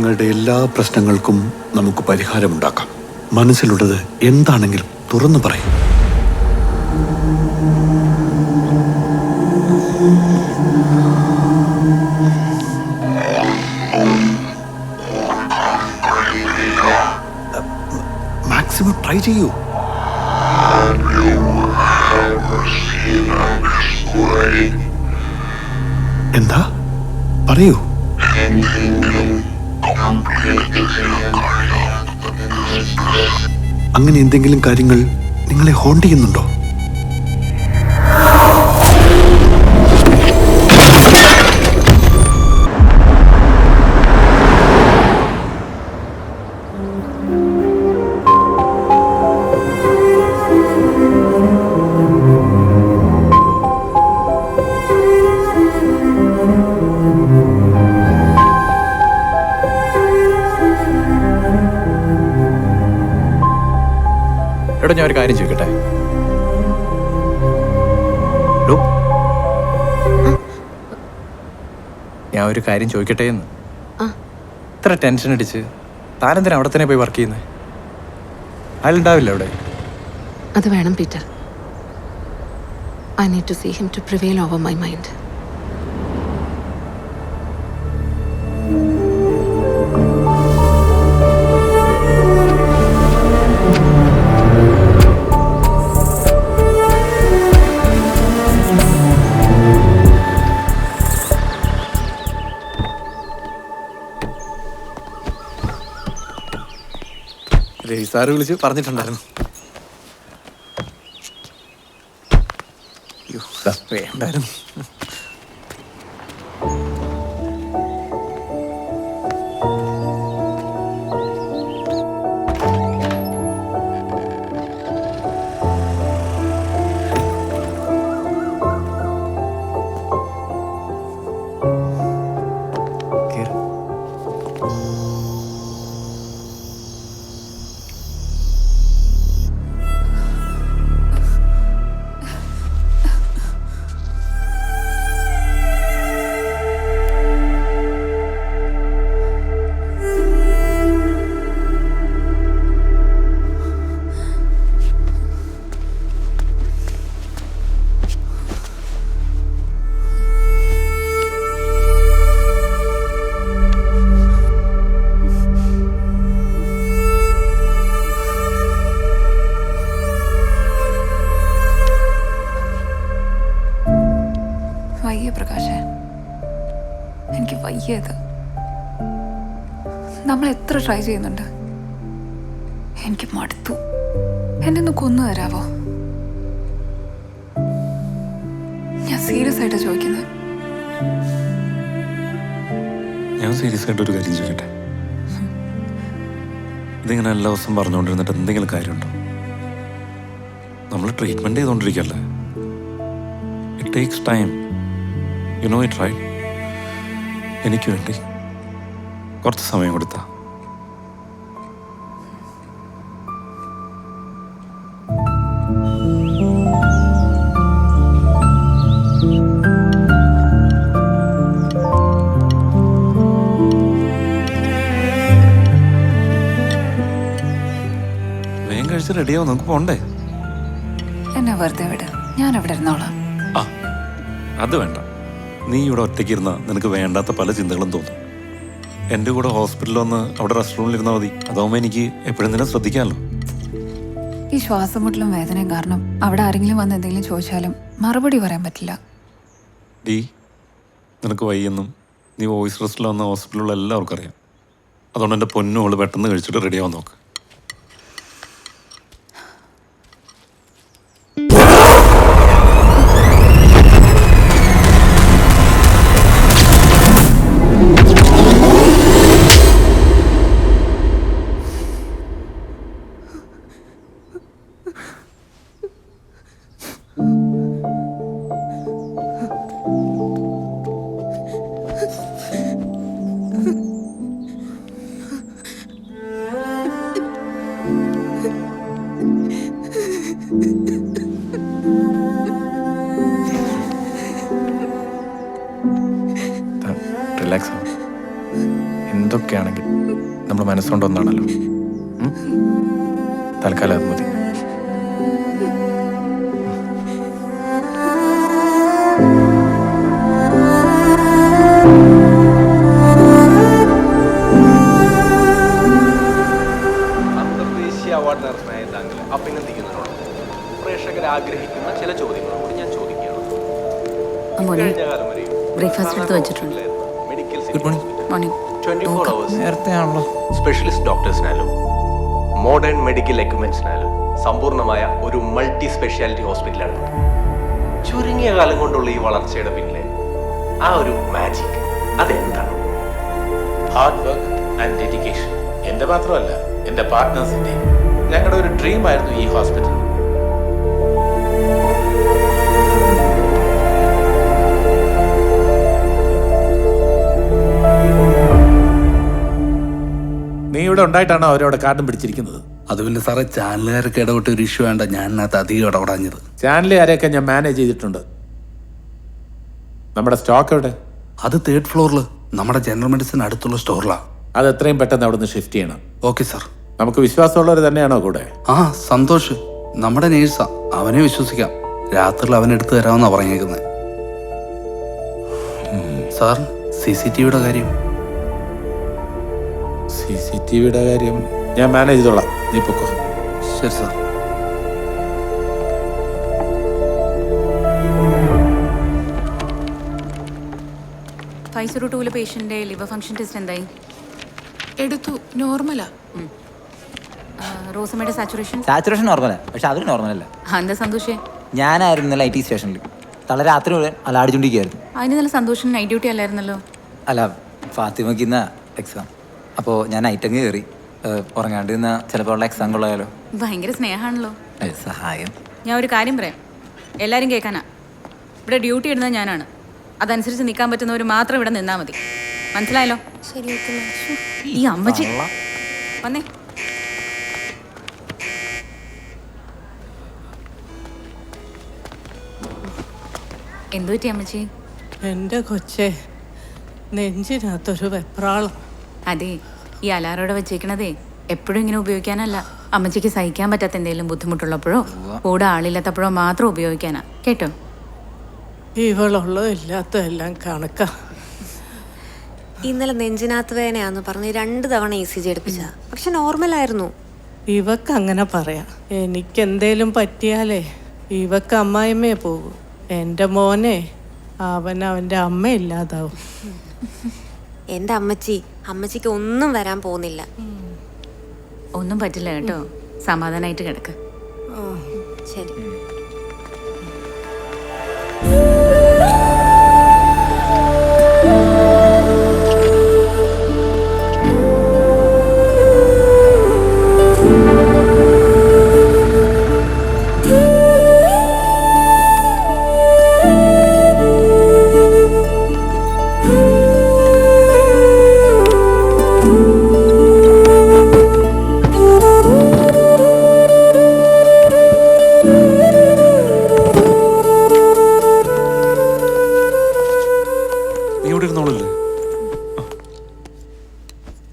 നിങ്ങളുടെ എല്ലാ പ്രശ്നങ്ങൾക്കും നമുക്ക് പരിഹാരമുണ്ടാക്കാം. മനസ്സിലുള്ളത് എന്താണെങ്കിലും തുറന്നു പറയും. മാക്സിമം ട്രൈ ചെയ്യൂ. എന്താ പറയൂ. അങ്ങനെ എന്തെങ്കിലും കാര്യങ്ങൾ നിങ്ങളെ ഹോണ്ട് ചെയ്യുന്നുണ്ടോ? എടാ, ഞാൻ ഒരു കാര്യം ചോദിക്കട്ടെ? ഞാൻ ഒരു കാര്യം ചോദിക്കട്ടെ എന്ന്. ഇത്ര ടെൻഷൻ അടിച്ച് താനെന്തിനാ അവിടെ തന്നെ പോയി വർക്ക് ചെയ്യുന്നത്? അയാളുണ്ടാവില്ല അവിടെ? അത് വേണം Peter. I need to see him to prevail over my mind. Ravi sir വിളിച്ച് പറഞ്ഞിട്ടുണ്ടായിരുന്നു. വേണ്ടായിരുന്നു. വയ്യ പ്രകാശേ, എനിക്ക് വയ്യത്. നമ്മൾ എത്ര ട്രൈ ചെയ്യുന്നുണ്ട്. എനിക്ക് മടുത്തു. എന്നെ ഒന്ന് കൊന്നു തരാവോ? ഞാൻ സീരിയസ് ആയിട്ടാ ചോദിക്കുന്നത്. ഞാൻ സീരിയസ് ആയിട്ടൊരു കാര്യം ചോദിക്കട്ടെ? ഇതിങ്ങനെ എല്ലാ ദിവസം പറഞ്ഞുകൊണ്ടിരുന്നിട്ട് എന്തെങ്കിലും കാര്യമുണ്ടോ? നമ്മൾ ട്രീറ്റ്മെന്റ് ചെയ്തുകൊണ്ടിരിക്കല്ലേ. It takes time. You know it right? എനിക്ക് വേണ്ടി കുറച്ച് സമയം കൊടുത്താ. വേഗം കഴിച്ച് റെഡിയാവും, നമുക്ക് പോണ്ടേ? എന്നെ വെറുതെ വിട്, ഞാൻ അവിടെ ഇരുന്നോളാം. ആ, അത് വേണ്ട. നീ ഇവിടെ ഒറ്റയ്ക്ക് ഇരുന്ന നിനക്ക് വേണ്ടാത്ത പല ചിന്തകളും തോന്നും. എൻ്റെ കൂടെ ഹോസ്പിറ്റലിൽ വന്ന് അവിടെ റെസ്റ്റ് റൂമിൽ ഇരുന്നാൽ മതി. അതാവുമ്പോൾ എനിക്ക് എപ്പോഴും നിന്നെ ശ്രദ്ധിക്കാമല്ലോ. ഈ ശ്വാസം മുട്ടലും വേദനയും കാരണം അവിടെ ആരെങ്കിലും വന്ന് എന്തെങ്കിലും ചോദിച്ചാലും മറുപടി പറയാൻ പറ്റില്ല. ഡി, നിനക്ക് വയ്യെന്നും നീ വോയിസ് റെസ്റ്റിൽ വന്ന ഹോസ്പിറ്റലിലുള്ള എല്ലാവർക്കും അറിയാം. അതുകൊണ്ട് എൻ്റെ പൊന്നോള് പെട്ടെന്ന് കഴിച്ചിട്ട് റെഡിയാവാൻ നോക്ക്. റിലാക്സ്. എന്തൊക്കെ ഓക്കെ ആണെങ്കിൽ നമ്മൾ മനസ്സുകൊണ്ടൊന്നാണല്ലോ. തൽക്കാലം അത് മതി. അന്തർദേശീയ അവാർഡ് നേർന്നതായ താങ്കൾ അഭിനന്ദിക്കുന്നതിനോട് പ്രേക്ഷകർ ആഗ്രഹിക്കുന്ന ചില ചോദ്യങ്ങളോട് ഞാൻ ചോദിക്കുകയാണ്. കഴിഞ്ഞ കാലം വരെയും ബ്രേക്ക്ഫാസ്റ്റ് എടുത്ത് വെച്ചിട്ടുണ്ട്. Medical good morning. Morning 24 hours നേരത്തെ ആണല്ലോ. സ്പെഷ്യലിസ്റ്റ് ഡോക്ടേഴ്സിനാലും മോഡേൺ മെഡിക്കൽ എക്യുപ്മെന്റ്സിനാലും സമ്പൂർണ്ണമായ ഒരു മൾട്ടി സ്പെഷ്യാലിറ്റി ഹോസ്പിറ്റലാണ്. ചുരുങ്ങിയ കാലം കൊണ്ടുള്ള ഈ വളർച്ചയുടെ പിന്നിലെ ആ ഒരു മാജിക് അതെന്താണ്? Hard work and dedication. എൻ്റെ മാത്രമല്ല, എൻ്റെ പാർട്ട്നേഴ്സിൻ്റെ ഞങ്ങളുടെ ഒരു ഡ്രീം ആയിരുന്നു ഈ ഹോസ്പിറ്റൽ. നീ ഇവിടെ ഉണ്ടായിട്ടാണോ അവരവിടെ കാർഡും പിടിച്ചിരിക്കുന്നത്? അത് പിന്നെ സാറേ, ചാനലുകാരൊക്കെ ഇടപെട്ട് ഒരു ഇഷ്യൂ വേണ്ട, ഞാനതിനകത്ത് അധികം ഇടപെടാഞ്ഞത്. ചാനലുകാരെയൊക്കെ ഞാൻ മാനേജ് ചെയ്തിട്ടുണ്ട്. നമ്മുടെ സ്റ്റോക്ക് എവിടെ? അത് 3rd ഫ്ലോറിൽ നമ്മുടെ ജനറൽ മെഡിസിൻ അടുത്തുള്ള സ്റ്റോറിലാണ്. അത് എത്രയും പെട്ടെന്ന് അവിടെ നിന്ന് ഷിഫ്റ്റ് ചെയ്യണം. Okay sir. നമുക്ക് വിശ്വാസമുള്ളവർ തന്നെയാണോ കൂടെ? ആ സന്തോഷ് നമ്മുടെ നേഴ്സാ, അവനെ വിശ്വസിക്കാം. രാത്രിയിൽ അവനെടുത്ത് തരാമെന്നാണ് പറഞ്ഞേക്കുന്നത്. സാർ, CCTVയുടെ കാര്യം? CCTVയുടെ കാര്യം ഞാൻ മാനേജ് ചെയ്തോളാം, നീ പൊക്കോ. ശരി സാർ. ഫൈസർ 2 പേഷ്യൻ്റെ ലിവർ ഫംഗ്ഷൻ ടെസ്റ്റ് എന്തായി? എടുത്തു, നോർമലാ. റോസമ്മയുടെ സാച്ചുറേഷൻ നോർമലാ, പക്ഷെ അവര് നോർമലല്ല. എന്താ സന്തോഷേ? ഞാനായിരുന്നു ഇന്നലെ IT സ്റ്റേഷനിൽ. തല രാത്രി മുഴുവൻ അലാടിച്ചോണ്ടിരിക്കുകയായിരുന്നു. അതിന് നല്ല സന്തോഷം നൈറ്റ് ഡ്യൂട്ടി അല്ലായിരുന്നല്ലോ. അല്ല, ഫാത്തിമയ്ക്ക് ഇന്ന എക്സാം. അപ്പോൾ ഞാൻ നൈറ്റങ്ങ് കയറി. ഉറങ്ങാണ്ട് ഇന്ന ചിലപ്പോൾ ഉള്ള എക്സാം കൊള്ളായാലോ. ഭയങ്കര സ്നേഹമാണല്ലോ. സഹായം. ഞാൻ ഒരു കാര്യം പറയാം, എല്ലാവരും കേൾക്കാനാ. ഇവിടെ ഡ്യൂട്ടി ഇടുന്നത് ഞാനാണ്. അതനുസരിച്ച് നിൽക്കാൻ പറ്റുന്നവർ മാത്രം ഇവിടെ നിന്നാൽ മതി. മനസ്സിലായല്ലോ? ശരി, ഈ അമ്മച്ചി വന്നേ. എന്തു പറ്റി അമ്മച്ചി? എൻ്റെ കൊച്ചേ, നെഞ്ചിനകത്തൊരു വെപ്രാളം. അതെ, ഈ അലാറോടെ വെച്ചേക്കണതേ എപ്പോഴും ഇങ്ങനെ ഉപയോഗിക്കാനല്ല. അമ്മച്ചിക്ക് സഹിക്കാൻ പറ്റാത്ത എന്തെങ്കിലും ബുദ്ധിമുട്ടുള്ളപ്പോഴോ കൂടെ ആളില്ലാത്തപ്പോഴോ മാത്രം ഉപയോഗിക്കാനാ. കേട്ടോ? ഇവളുള്ളോ ഇല്ലാത്തതെല്ലാം കണക്കാ. ഇന്നലെ നെഞ്ചിനകത്ത് വേദനയാന്ന് പറഞ്ഞ് 2 തവണ ECG എടുപ്പിച്ച, പക്ഷെ നോർമലായിരുന്നു. ഇവക്ക് അങ്ങനെ പറയാം. എനിക്കെന്തേലും പറ്റിയാലേ ഇവക്ക് അമ്മായിമ്മയെ പോകും. എൻ്റെ മോനെ അവൻ്റെ അമ്മയില്ലാതാവും. എൻ്റെ അമ്മച്ചിക്ക് ഒന്നും വരാൻ പോകുന്നില്ല. ഒന്നും പറ്റില്ല കേട്ടോ, സമാധാനമായിട്ട് കിടക്ക്. ശരി.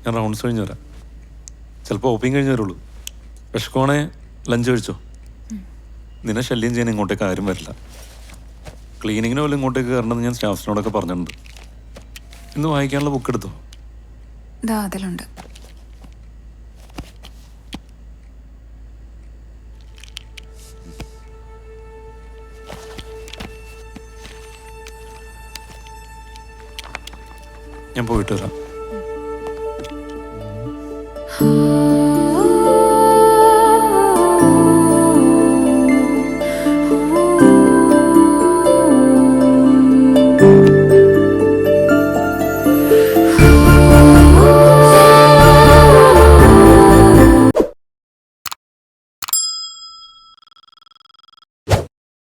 ഞാൻ റൗണ്ട്സ് കഴിഞ്ഞ് വരാം. ചിലപ്പോൾ ഓപ്പിങ് കഴിഞ്ഞ് വരുള്ളൂ. വിഷക്കോണെ ലഞ്ച് കഴിച്ചോ. നിന്നെ ശല്യം ചെയ്യാൻ ഇങ്ങോട്ടേക്ക് ആരും വരില്ല. ക്ലീനിങ്ങിന് പോലും ഇങ്ങോട്ടേക്ക് കയറണമെന്ന് ഞാൻ സ്റ്റാഫ്സിനോടൊക്കെ പറഞ്ഞിട്ടുണ്ട്. ഇന്ന് വായിക്കാനുള്ള ബുക്ക് എടുത്തോ? അതിലുണ്ട്. ഞാൻ പോയിട്ട് വരാം.